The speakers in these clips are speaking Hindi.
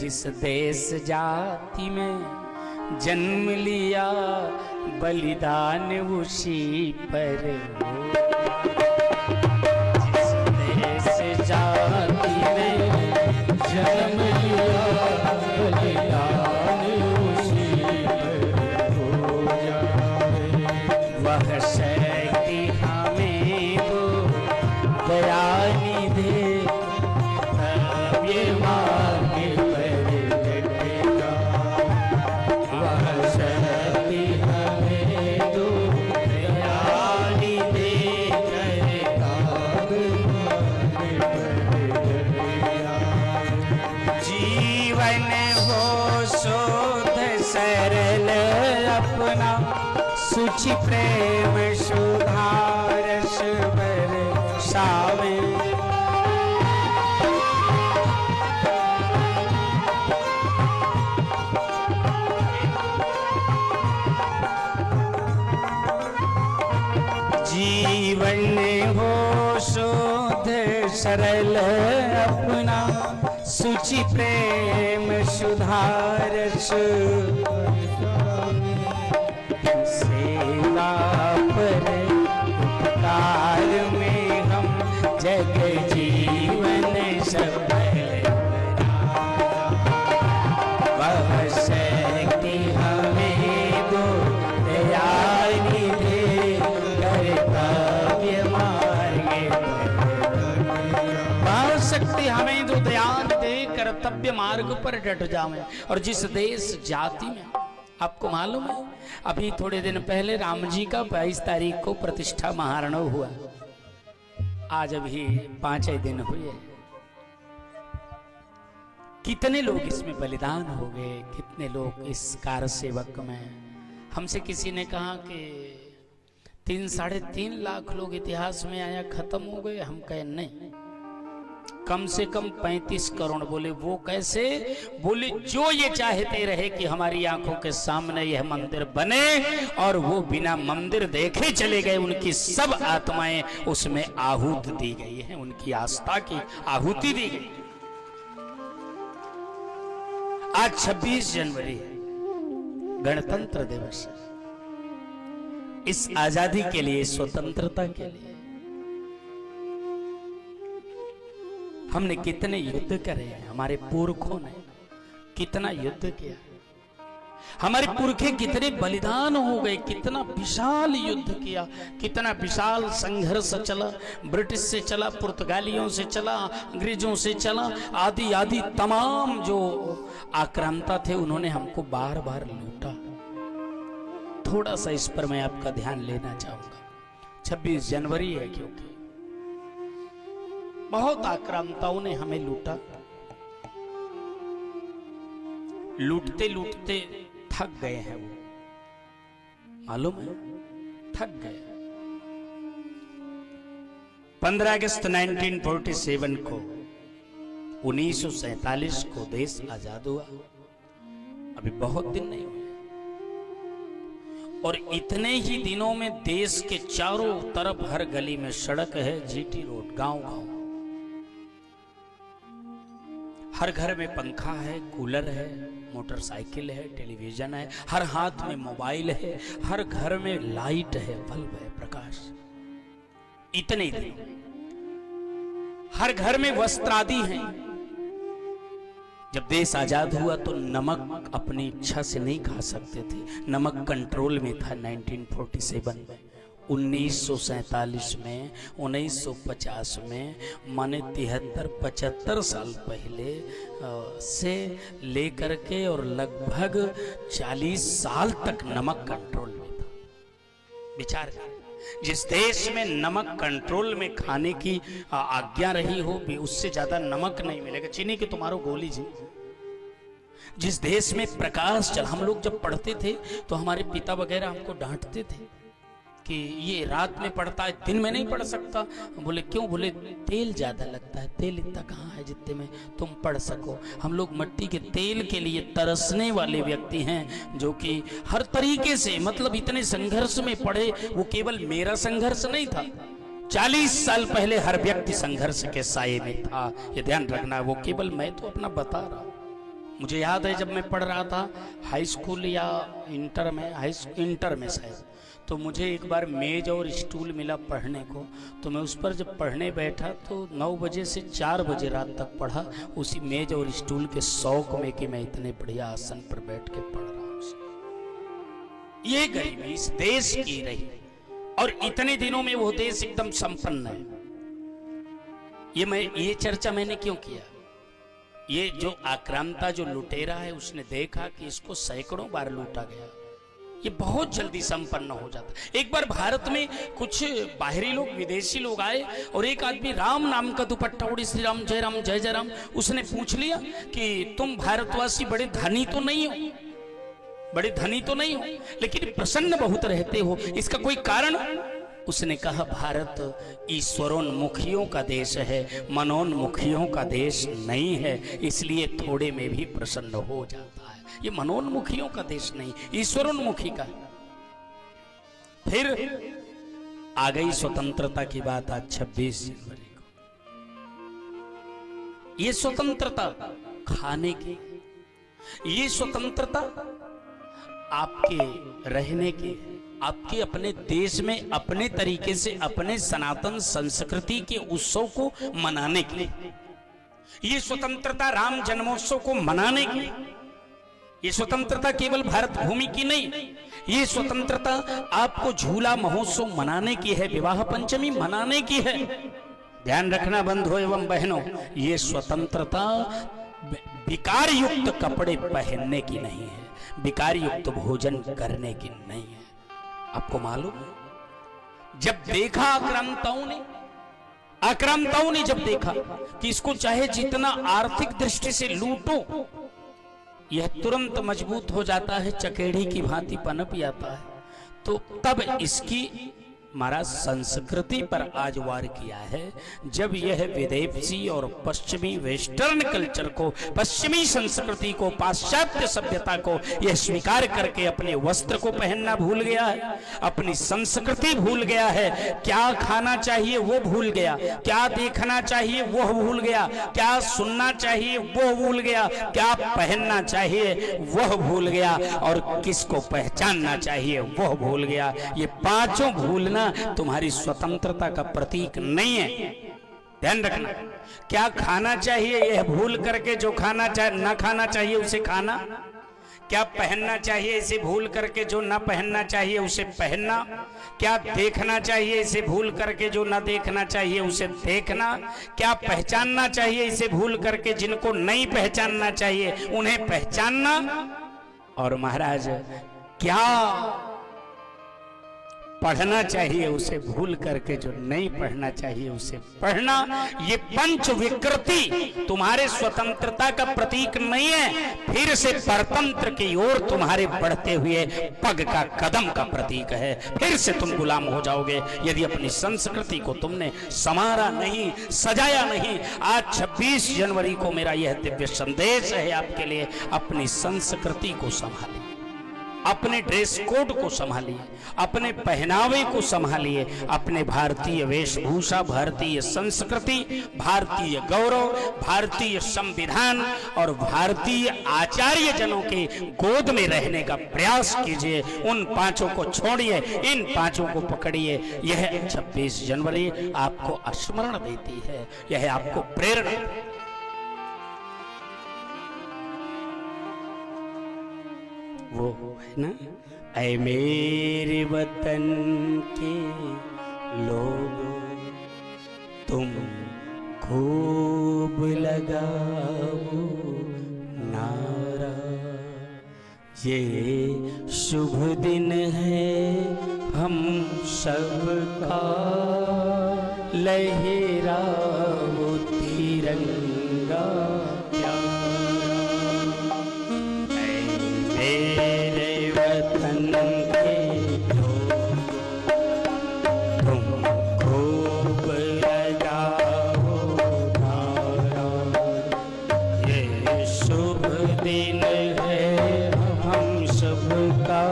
जिस देश जाति में जन्म लिया बलिदान उसी पर हो। जिस देश जाति में जन्म लिया बलिदान उसी पर हो जाए। वह शक्ति हमें दो दयानी दे सुचि प्रेम सुधारस बरसावे। जीवन हो शुद्ध सरल अपना सुचि प्रेम सुधारस पर उपकार में हम जग जीवन सफल वह शक्ति हमें दो दयानी दे कर्तव्य मार्ग वह शक्ति हमें दो दयान दे कर्तव्य मार्ग पर डट जाएं। और जिस देश जाति में आपको मालूम है अभी थोड़े दिन पहले राम जी का 22 तारीख को प्रतिष्ठा महारणव हुआ। आज अभी 5 दिन हुए। कितने लोग इसमें बलिदान हो गए, कितने लोग इस कार सेवक में। हमसे किसी ने कहा कि 3-3.5 लाख लोग इतिहास में आया खत्म हो गए। हम कहे नहीं, कम से कम 35 करोड़। बोले वो कैसे? बोले जो ये चाहते रहे कि हमारी आंखों के सामने यह मंदिर बने और वो बिना मंदिर देखे चले गए, उनकी सब आत्माएं उसमें आहूत दी गई हैं, उनकी आस्था की आहुति दी गई। आज 26 जनवरी गणतंत्र दिवस। इस आजादी के लिए, स्वतंत्रता के लिए हमने कितने युद्ध करे हैं। हमारे पुरखों ने कितना युद्ध किया, हमारे पुरखे कितने बलिदान हो गए, कितना विशाल युद्ध किया, कितना विशाल संघर्ष चला। ब्रिटिश से चला, पुर्तगालियों से चला, अंग्रेजों से चला, आदि आदि तमाम जो आक्रांता थे उन्होंने हमको बार बार लूटा। थोड़ा सा इस पर मैं आपका ध्यान लेना चाहूंगा। 26 जनवरी है क्योंकि बहुत आक्रांताओं ने हमें लूटा। लूटते लूटते थक गए हैं वो, मालूम है, थक गए। 15 अगस्त 1947 को 1947 को देश आजाद हुआ। अभी बहुत दिन नहीं हुए और इतने ही दिनों में देश के चारों तरफ हर गली में सड़क है, जीटी रोड, गांव-गांव। हर घर में पंखा है, कूलर है, मोटरसाइकिल है, टेलीविजन है, हर हाथ में मोबाइल है, हर घर में लाइट है, बल्ब है, प्रकाश। इतने ही हर घर में वस्त्र आदि हैं। जब देश आजाद हुआ तो नमक अपनी इच्छा से नहीं खा सकते थे, नमक कंट्रोल में था। 1947 में, 1947 में, 1950 में, माने 73-75 साल पहले से लेकर के और लगभग 40 साल तक नमक कंट्रोल में था। विचार करें, जिस देश में नमक कंट्रोल में खाने की आज्ञा रही हो, उससे ज्यादा नमक नहीं मिलेगा। चीनी की तुम्हारो गोली जी। जिस देश में प्रकाश चल, हम लोग जब पढ़ते थे तो हमारे पिता वगैरह हमको डांटते थे कि ये रात में पढ़ता है, दिन में नहीं पढ़ सकता। बोले क्यों? बोले तेल ज्यादा लगता है। तेल इतना कहाँ है जितने में तुम पढ़ सको। हम लोग मिट्टी के तेल के लिए तरसने वाले व्यक्ति हैं, जो कि हर तरीके से, मतलब इतने संघर्ष में पढ़े। वो केवल मेरा संघर्ष नहीं था, 40 साल पहले हर व्यक्ति संघर्ष के साये में था। ये ध्यान रखना, वो केवल मैं तो अपना बता रहा हूं, मुझे याद है जब मैं पढ़ रहा था हाई स्कूल या इंटर में शायद, तो मुझे एक बार मेज और स्टूल मिला पढ़ने को, तो मैं उस पर जब पढ़ने बैठा तो 9 बजे से 4 बजे रात तक पढ़ा उसी मेज और स्टूल के शौक में कि मैं इतने बढ़िया आसन पर बैठ के पढ़ रहा हूँ। ये गरीबी इस देश की रही, और इतने दिनों में वो देश एकदम संपन्न है। ये चर्चा मैंने क्यों किया? ये जो आक्रांता, जो लुटेरा है, उसने देखा कि इसको सैकड़ों बार लूटा गया, ये बहुत जल्दी संपन्न हो जाता। एक बार भारत में कुछ बाहरी लोग, विदेशी लोग आए और एक आदमी राम नाम का दुपट्टा ओढ़े, श्री राम जय राम जय जय राम। उसने पूछ लिया कि तुम भारतवासी बड़े धनी तो नहीं हो, लेकिन प्रसन्न बहुत रहते हो, इसका कोई कारण? उसने कहा भारत ईश्वरोन्मुखियों का देश है, मनोन्मुखियों का देश नहीं है, इसलिए थोड़े में भी प्रसन्न हो जाता है। ये मनोन्मुखियों का देश नहीं, ईश्वरोन्मुखी का। फिर आ गई स्वतंत्रता की बात आज 26 जनवरी को। ये स्वतंत्रता खाने की, ये स्वतंत्रता आपके रहने की, आपके अपने देश में अपने तरीके से अपने सनातन संस्कृति के उत्सव को मनाने की, ये स्वतंत्रता राम जन्मोत्सव को मनाने की, ये स्वतंत्रता केवल भारत भूमि की नहीं, ये स्वतंत्रता आपको झूला महोत्सव मनाने की है, विवाह पंचमी मनाने की है। ध्यान रखना बंधुओं एवं बहनों, ये स्वतंत्रता विकार युक्त कपड़े पहनने की नहीं है, विकार युक्त भोजन करने की नहीं है। आपको मालूम है, जब देखा आक्रांताओं ने जब देखा कि इसको चाहे जितना आर्थिक दृष्टि से लूटो, यह तुरंत मजबूत हो जाता है, चकेड़ी की भांति पनप जाता है, तो तब इसकी महाराज संस्कृति पर आज वार किया है। जब यह विदेशी और पश्चिमी वेस्टर्न कल्चर को, पश्चिमी संस्कृति को, पाश्चात्य सभ्यता को यह स्वीकार करके अपने वस्त्र को पहनना भूल गया है, अपनी संस्कृति भूल गया है, क्या खाना चाहिए वो भूल गया, क्या देखना चाहिए वो भूल गया, क्या सुनना चाहिए वो भूल गया, क्या पहनना चाहिए वह भूल गया, और किसको पहचानना चाहिए वह भूल गया। ये पांचों भूलना तुम्हारी स्वतंत्रता का प्रतीक नहीं है। ध्यान रखना, क्या खाना चाहिए यह भूल करके जो खाना ना खाना चाहिए उसे खाना, क्या पहनना चाहिए इसे भूल करके जो ना पहनना चाहिए उसे पहनना, क्या देखना चाहिए इसे भूल करके जो ना देखना चाहिए उसे देखना, क्या पहचानना चाहिए इसे भूल करके जिनको नहीं पहचानना चाहिए उन्हें पहचानना, और महाराज क्या पढ़ना चाहिए उसे भूल करके जो नहीं पढ़ना चाहिए उसे पढ़ना। ये पंच विकृति तुम्हारे स्वतंत्रता का प्रतीक नहीं है, फिर से परतंत्र की ओर तुम्हारे बढ़ते हुए पग का कदम का प्रतीक है। फिर से तुम गुलाम हो जाओगे यदि अपनी संस्कृति को तुमने संवारा नहीं, सजाया नहीं। आज 26 जनवरी को मेरा यह दिव्य संदेश है आपके लिए, अपनी संस्कृति को संभालिए, अपने ड्रेस कोड को संभालिए, अपने पहनावे को संभालिए, अपने भारतीय वेशभूषा, भारतीय संस्कृति, भारतीय गौरव, भारतीय संविधान और भारतीय आचार्य जनों के गोद में रहने का प्रयास कीजिए। उन पांचों को छोड़िए, इन पांचों को पकड़िए। यह 26 जनवरी आपको स्मरण देती है, यह आपको प्रेरणा। वो है ना, ऐ मेरे वतन के लोगों तुम खूब लगाओ नारा, ये शुभ दिन है हम सबका, लहराओ तिरंगा मेरे वतन के लोग तुम खूब लगाओ नारा, ये शुभ दिन है हम सबका,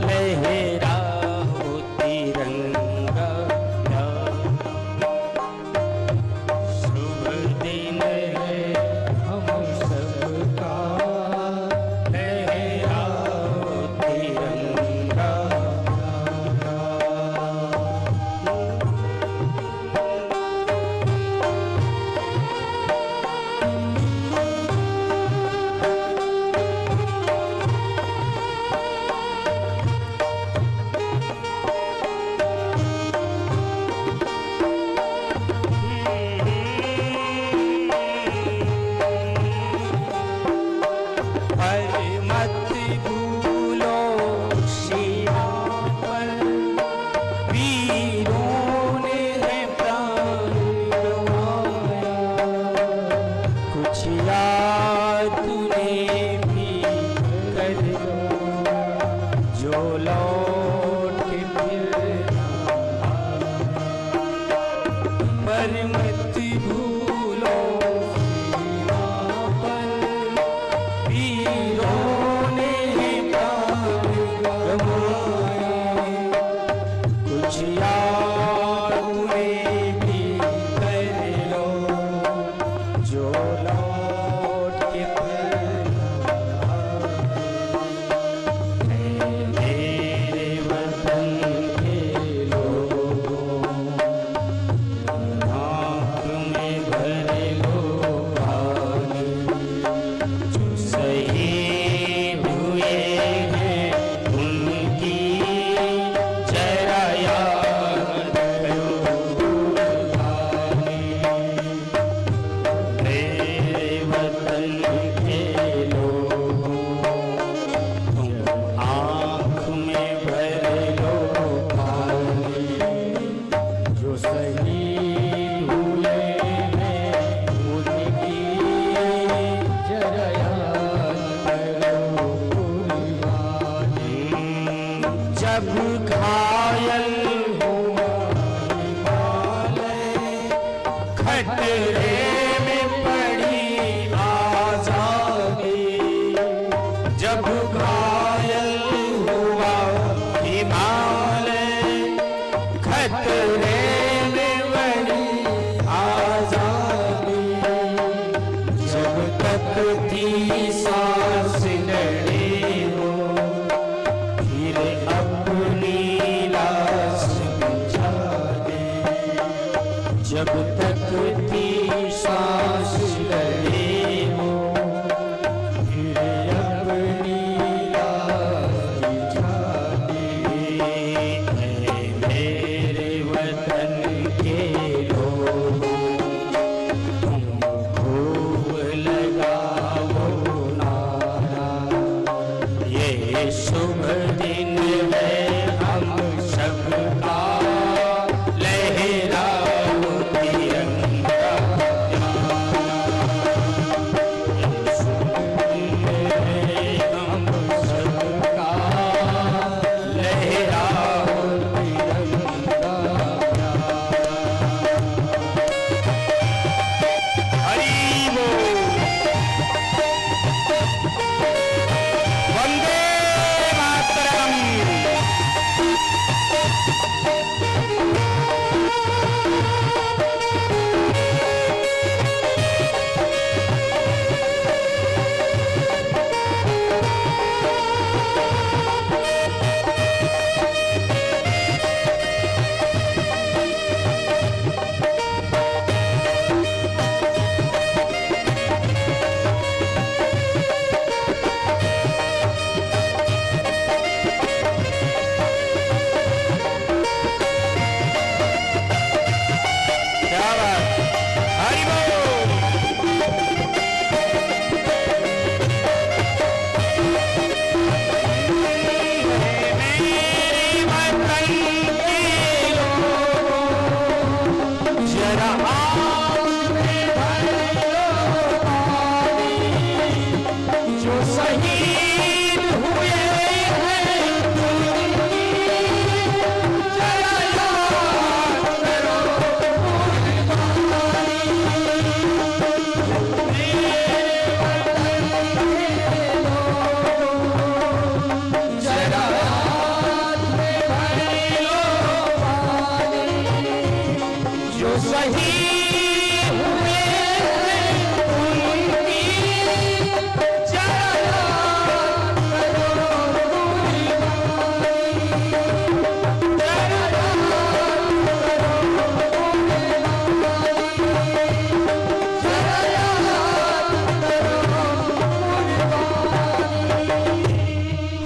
लहराओ तिरंगा, शुभ दिन है हम सबका।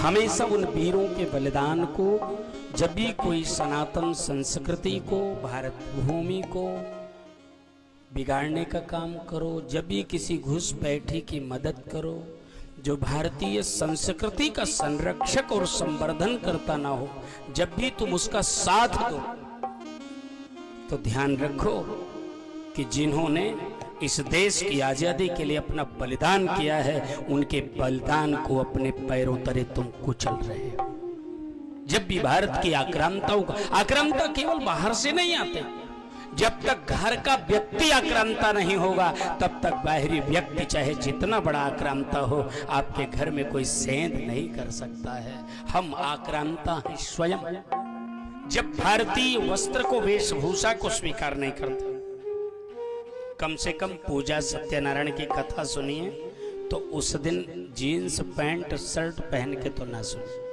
हमेशा उन वीरों के बलिदान को, जब भी कोई सनातन संस्कृति को, भारत भूमि को बिगाड़ने का काम करो, जब भी किसी घुसपैठी की मदद करो, जो भारतीय संस्कृति का संरक्षक और संवर्धन करता ना हो, जब भी तुम उसका साथ दो तो ध्यान रखो कि जिन्होंने इस देश की आजादी के लिए अपना बलिदान किया है, उनके बलिदान को अपने पैरों तले तुम कुचल रहे हो। जब भी भारत की आक्रांता केवल बाहर से नहीं आते, जब तक घर का व्यक्ति आक्रांता नहीं होगा तब तक बाहरी व्यक्ति चाहे जितना बड़ा आक्रांता हो, आपके घर में कोई सेंध नहीं कर सकता है। हम आक्रांता हैं स्वयं। जब भारतीय वस्त्र को, वेशभूषा को स्वीकार नहीं करते, कम से कम पूजा सत्यनारायण की कथा सुनिए तो उस दिन जीन्स पैंट शर्ट पहन के तो ना सुनिए,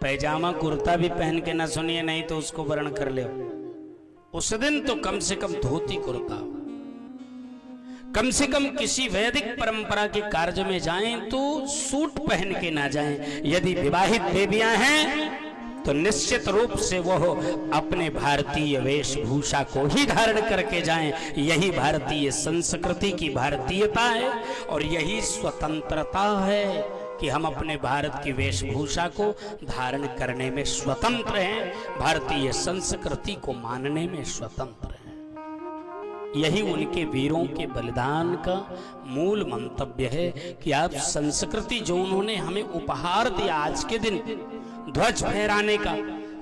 पैजामा कुर्ता भी पहन के ना सुनिए, नहीं तो उसको वर्ण कर ले। उस दिन तो कम से कम धोती कुर्ता, कम से कम किसी वैदिक परंपरा के कार्य में जाएं तो सूट पहन के ना जाएं। यदि विवाहित देवियां हैं तो निश्चित रूप से वह अपने भारतीय वेशभूषा को ही धारण करके जाएं। यही भारतीय संस्कृति की भारतीयता है और यही स्वतंत्रता है कि हम अपने भारत की वेशभूषा को धारण करने में स्वतंत्र हैं, भारतीय संस्कृति को मानने में स्वतंत्र हैं। यही उनके वीरों के बलिदान का मूल मंतव्य है कि आप संस्कृति जो उन्होंने हमें उपहार दिया, आज के दिन ध्वज फहराने का,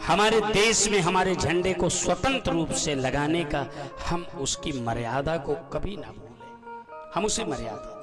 हमारे देश में हमारे झंडे को स्वतंत्र रूप से लगाने का, हम उसकी मर्यादा को कभी ना भूलें, हम उसे मर्यादा